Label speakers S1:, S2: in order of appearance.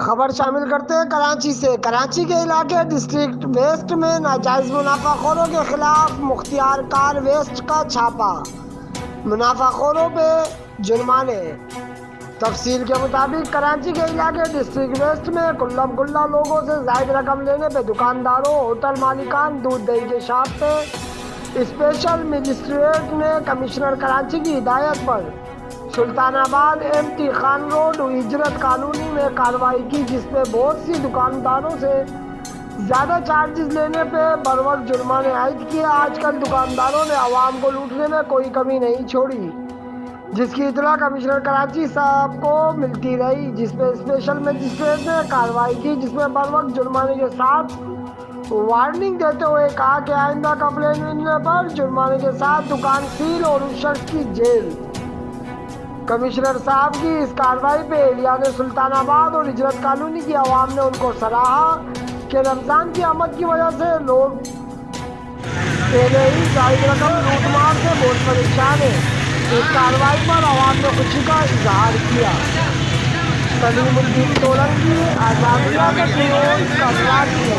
S1: خبر شامل کرتے ہیں کراچی سے۔ کراچی کے علاقے ڈسٹرکٹ ویسٹ میں ناجائز منافع خوروں کے خلاف مختار کار ویسٹ کا چھاپا، منافع خوروں پہ جرمانے۔ تفصیل کے مطابق کراچی کے علاقے ڈسٹرکٹ ویسٹ میں کلہ لوگوں سے زائد رقم لینے پہ دکانداروں، ہوٹل مالکان، دودھ دہی کے شاپ پہ اسپیشل مجسٹریٹ نے کمشنر کراچی کی ہدایت پر سلطان آباد ایم ٹی خان روڈ ہجرت کالونی میں کارروائی کی، جس میں بہت سی دکانداروں سے زیادہ چارجز لینے پہ بروقت جرمانے عائد کیے۔ آج کل دکانداروں نے عوام کو لوٹنے میں کوئی کمی نہیں چھوڑی، جس کی اطلاع کمشنر کراچی صاحب کو ملتی رہی، جس پہ اسپیشل مجسٹریٹ نے کارروائی کی، جس میں بروقت جرمانے کے ساتھ وارننگ دیتے ہوئے کہا کہ آئندہ کمپلین ملنے پر جرمانے کے ساتھ دکان سیل اور اس شخص کی جیل۔ کمشنر صاحب کی اس کارروائی پہ اہلیان سلطان آباد اور ہجرت کالونی کی عوام نے ان کو سراہا کہ رمضان کی آمد کی وجہ سے لوگ پہلے ہی زائد رقم لوٹ مار سے بہت پریشان ہیں۔ اس کارروائی پر عوام نے خوشی کا اظہار کیا۔ سلیم الدین سولنکی، آزاد نیوز، کراچی۔